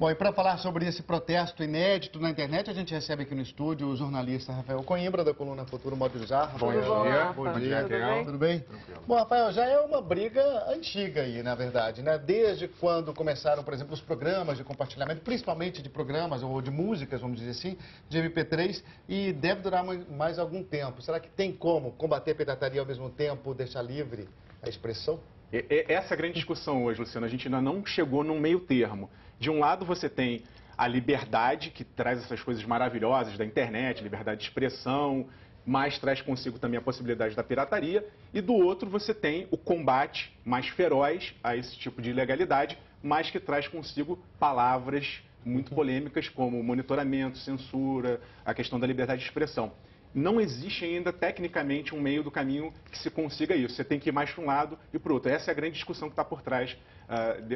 Bom, e para falar sobre esse protesto inédito na internet, a gente recebe aqui no estúdio o jornalista Rafael Coimbra, da coluna Futuro Modo de Usar. Bom dia. Bom dia. Tudo bem? Tranquilo. Bom, Rafael, já é uma briga antiga aí, na verdade, né? Desde quando começaram, por exemplo, os programas de compartilhamento, principalmente de programas ou de músicas, vamos dizer assim, de MP3, e deve durar mais algum tempo. Será que tem como combater a pirataria ao mesmo tempo, deixar livre a expressão? Essa é a grande discussão hoje, Luciano. A gente ainda não chegou num meio termo. De um lado, você tem a liberdade, que traz essas coisas maravilhosas da internet, liberdade de expressão, mas traz consigo também a possibilidade da pirataria. E do outro, você tem o combate mais feroz a esse tipo de ilegalidade, mas que traz consigo palavras muito polêmicas, como monitoramento, censura, a questão da liberdade de expressão. Não existe ainda, tecnicamente, um meio do caminho que se consiga isso. Você tem que ir mais para um lado e para o outro. Essa é a grande discussão que está por trás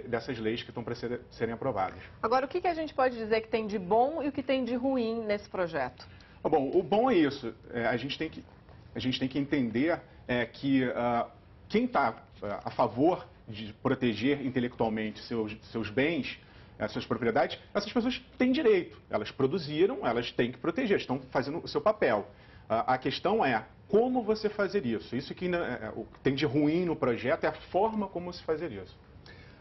dessas leis que estão para serem aprovadas. Agora, o que a gente pode dizer que tem de bom e o que tem de ruim nesse projeto? Bom, o bom é isso. A gente tem que entender que quem está a favor de proteger intelectualmente seus bens, as suas propriedades, essas pessoas têm direito. Elas produziram, elas têm que proteger, estão fazendo o seu papel. A questão é como você fazer isso. Isso que o que tem de ruim no projeto é a forma como se fazer isso.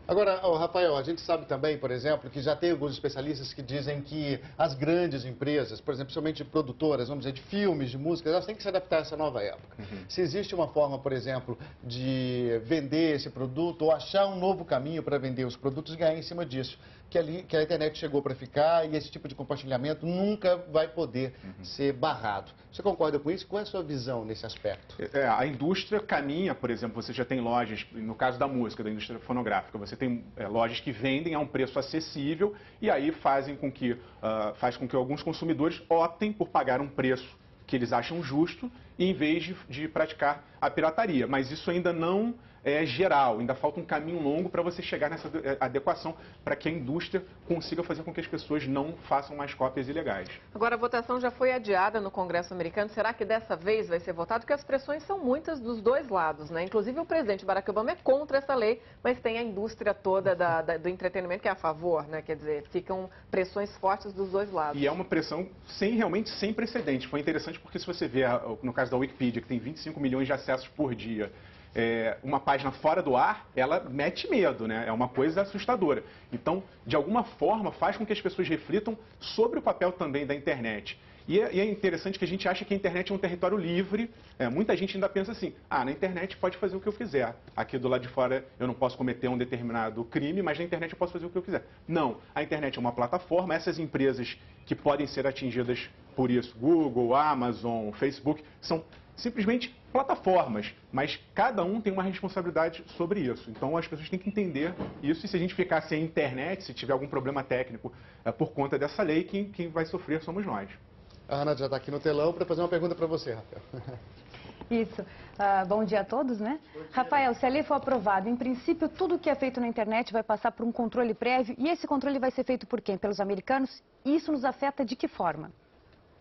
Agora, Rafael, a gente sabe também, por exemplo, que já tem alguns especialistas que dizem que as grandes empresas, por exemplo, principalmente produtoras, vamos dizer, de filmes, de música, elas têm que se adaptar a essa nova época. Se existe uma forma, por exemplo, de vender esse produto ou achar um novo caminho para vender os produtos e ganhar em cima disso, que a internet chegou para ficar e esse tipo de compartilhamento nunca vai poder ser barrado. Você concorda com isso? Qual é a sua visão nesse aspecto? A indústria caminha, por exemplo, você já tem lojas, no caso da música, da indústria fonográfica, você tem lojas que vendem a um preço acessível e aí faz com que alguns consumidores optem por pagar um preço que eles acham justo em vez de praticar a pirataria. Mas isso ainda não é geral, ainda falta um caminho longo para você chegar nessa adequação para que a indústria consiga fazer com que as pessoas não façam mais cópias ilegais. Agora, a votação já foi adiada no Congresso americano. Será que dessa vez vai ser votado? Porque as pressões são muitas dos dois lados, né? Inclusive o presidente Barack Obama é contra essa lei, mas tem a indústria toda do entretenimento que é a favor, né? Quer dizer, ficam pressões fortes dos dois lados. E é uma pressão realmente sem precedentes. Foi interessante porque se você vê, no caso da Wikipedia, que tem 25 milhões de acessos por dia, uma página fora do ar, ela mete medo, né? É uma coisa assustadora. Então, de alguma forma, faz com que as pessoas reflitam sobre o papel também da internet. E é interessante que a gente acha que a internet é um território livre. Muita gente ainda pensa assim, na internet pode fazer o que eu quiser. Aqui do lado de fora eu não posso cometer um determinado crime, mas na internet eu posso fazer o que eu quiser. Não, a internet é uma plataforma, essas empresas que podem ser atingidas por isso, Google, Amazon, Facebook, são simplesmente plataformas, mas cada um tem uma responsabilidade sobre isso. Então as pessoas têm que entender isso e se a gente ficar sem internet, se tiver algum problema técnico por conta dessa lei, quem vai sofrer somos nós. A Ana já está aqui no telão para fazer uma pergunta para você, Rafael. Isso. Bom dia a todos, né? Rafael, se a lei for aprovada, em princípio, tudo que é feito na internet vai passar por um controle prévio e esse controle vai ser feito por quem? Pelos americanos? E isso nos afeta de que forma?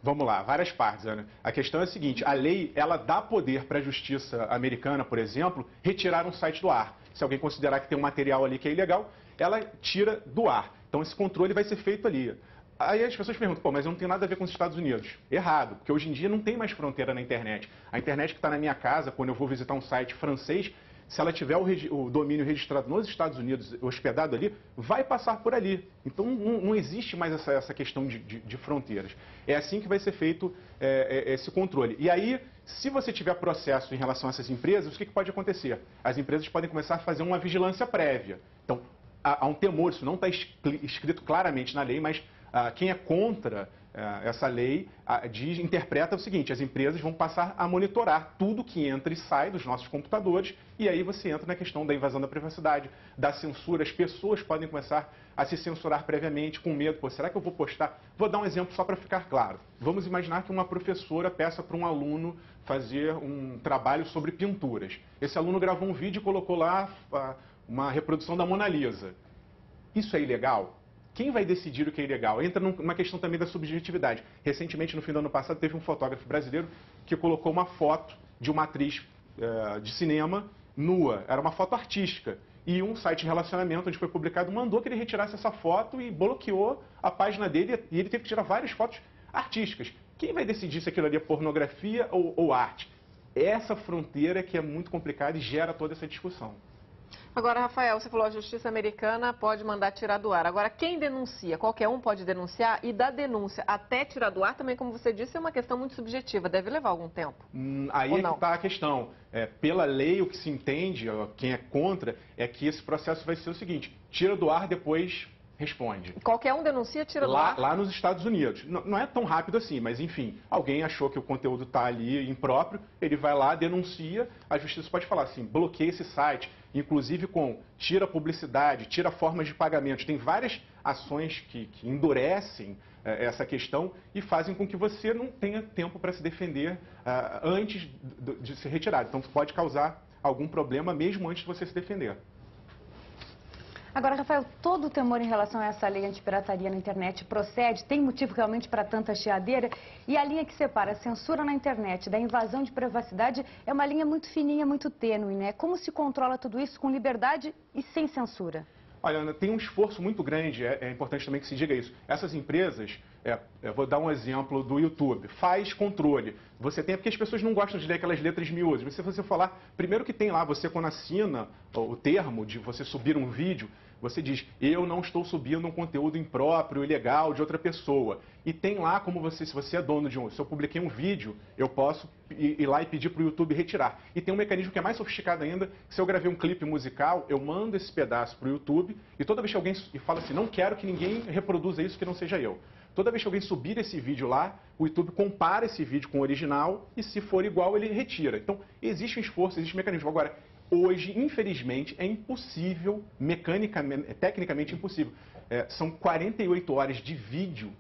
Vamos lá, várias partes, Ana. A questão é a seguinte, a lei, ela dá poder para a justiça americana, por exemplo, retirar um site do ar. Se alguém considerar que tem um material ali que é ilegal, ela tira do ar. Então esse controle vai ser feito ali. Aí as pessoas perguntam, mas eu não tenho nada a ver com os Estados Unidos. Errado, porque hoje em dia não tem mais fronteira na internet. A internet que está na minha casa, quando eu vou visitar um site francês, se ela tiver o domínio registrado nos Estados Unidos, hospedado ali, vai passar por ali. Então não existe mais essa questão de fronteiras. É assim que vai ser feito esse controle. E aí, se você tiver processo em relação a essas empresas, o que pode acontecer? As empresas podem começar a fazer uma vigilância prévia. Então, há um temor, isso não está escrito claramente na lei, mas quem é contra essa lei interpreta o seguinte, as empresas vão passar a monitorar tudo que entra e sai dos nossos computadores e aí você entra na questão da invasão da privacidade, da censura. As pessoas podem começar a se censurar previamente com medo. Pô, será que eu vou postar? Vou dar um exemplo só para ficar claro. Vamos imaginar que uma professora peça para um aluno fazer um trabalho sobre pinturas. Esse aluno gravou um vídeo e colocou lá uma reprodução da Mona Lisa. Isso é ilegal? Quem vai decidir o que é ilegal? Entra numa questão também da subjetividade. Recentemente, no fim do ano passado, teve um fotógrafo brasileiro que colocou uma foto de uma atriz de cinema nua. Era uma foto artística. e um site de relacionamento onde foi publicado mandou que ele retirasse essa foto e bloqueou a página dele e ele teve que tirar várias fotos artísticas. Quem vai decidir se aquilo ali é pornografia ou arte? Essa fronteira que é muito complicada e gera toda essa discussão. Agora, Rafael, você falou a justiça americana pode mandar tirar do ar. Agora, quem denuncia? Qualquer um pode denunciar e da denúncia até tirar do ar também, como você disse, é uma questão muito subjetiva. Deve levar algum tempo. Aí Ou é que não? está a questão. Pela lei, o que se entende, quem é contra, é que esse processo vai ser o seguinte: tira do ar, depois responde. Qualquer um denuncia, tira do ar? Lá nos Estados Unidos. Não é tão rápido assim, mas enfim, alguém achou que o conteúdo está ali impróprio, ele vai lá, denuncia, a justiça pode falar assim, bloqueia esse site, inclusive com tira publicidade, tira formas de pagamento. Tem várias ações que endurecem essa questão e fazem com que você não tenha tempo para se defender antes de ser retirado. Então, pode causar algum problema mesmo antes de você se defender. Agora, Rafael, todo o temor em relação a essa lei antipirataria na internet procede? Tem motivo realmente para tanta chiadeira? E a linha que separa a censura na internet da invasão de privacidade é uma linha muito fininha, muito tênue, né? Como se controla tudo isso com liberdade e sem censura? Olha, Ana, tem um esforço muito grande, é importante também que se diga isso. Essas empresas, eu vou dar um exemplo do YouTube, faz controle. Você tem, porque as pessoas não gostam de ler aquelas letras miúdas. Se você falar, primeiro que tem lá, você quando assina o termo de você subir um vídeo, você diz, eu não estou subindo um conteúdo impróprio, ilegal de outra pessoa. E tem lá como você, se você é dono de se eu publiquei um vídeo, eu posso ir lá e pedir para o YouTube retirar. E tem um mecanismo que é mais sofisticado ainda, que se eu gravei um clipe musical, eu mando esse pedaço para o YouTube e toda vez que alguém fala assim, não quero que ninguém reproduza isso que não seja eu. Toda vez que alguém subir esse vídeo lá, o YouTube compara esse vídeo com o original e se for igual, ele retira. Então, existe um esforço, existe um mecanismo. Agora, hoje, infelizmente, é impossível, tecnicamente impossível. São 48 horas de vídeo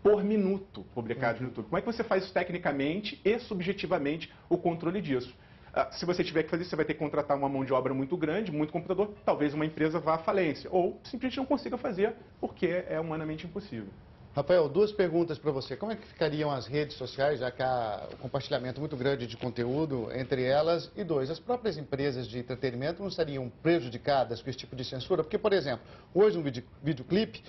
por minuto publicados no YouTube. Como é que você faz isso tecnicamente e subjetivamente o controle disso? Se você tiver que fazer, você vai ter que contratar uma mão de obra muito grande, muito computador, talvez uma empresa vá à falência. Ou simplesmente não consiga fazer porque é humanamente impossível. Rafael, duas perguntas para você. Como é que ficariam as redes sociais, já que há um compartilhamento muito grande de conteúdo entre elas? E dois, as próprias empresas de entretenimento não estariam prejudicadas com esse tipo de censura? Porque, por exemplo, hoje um videoclipe,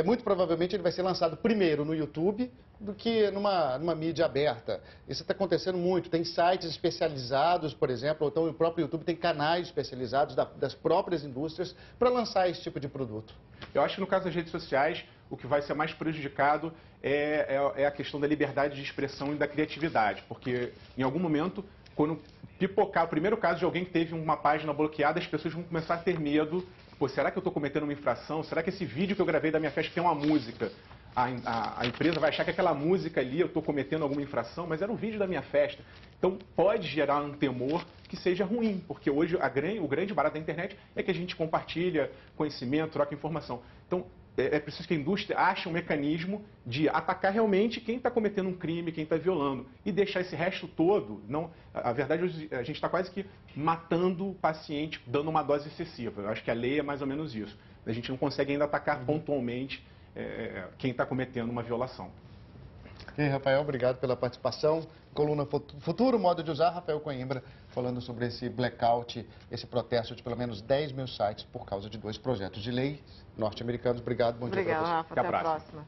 muito provavelmente ele vai ser lançado primeiro no YouTube do que numa mídia aberta. Isso está acontecendo muito. Tem sites especializados, por exemplo, ou então o próprio YouTube tem canais especializados das próprias indústrias para lançar esse tipo de produto. Eu acho que no caso das redes sociais, o que vai ser mais prejudicado é a questão da liberdade de expressão e da criatividade. Porque em algum momento, quando pipocar o primeiro caso de alguém que teve uma página bloqueada, as pessoas vão começar a ter medo. Pô, será que eu estou cometendo uma infração? Será que esse vídeo que eu gravei da minha festa tem uma música? A empresa vai achar que aquela música ali eu estou cometendo alguma infração, mas era um vídeo da minha festa. Então pode gerar um temor que seja ruim, porque hoje o grande barato da internet é que a gente compartilha conhecimento, troca informação. Então é preciso que a indústria ache um mecanismo de atacar realmente quem está cometendo um crime, quem está violando, e deixar esse resto todo. Não, a verdade, hoje, a gente está quase que matando o paciente, dando uma dose excessiva. Eu acho que a lei é mais ou menos isso. A gente não consegue ainda atacar pontualmente quem está cometendo uma violação. Ok, Rafael, obrigado pela participação. Coluna Futuro, modo de usar, Rafael Coimbra, falando sobre esse blackout, esse protesto de pelo menos 10 mil sites por causa de 2 projetos de lei norte-americanos. Obrigado, bom dia para você. Obrigada, Rafa. Até a próxima.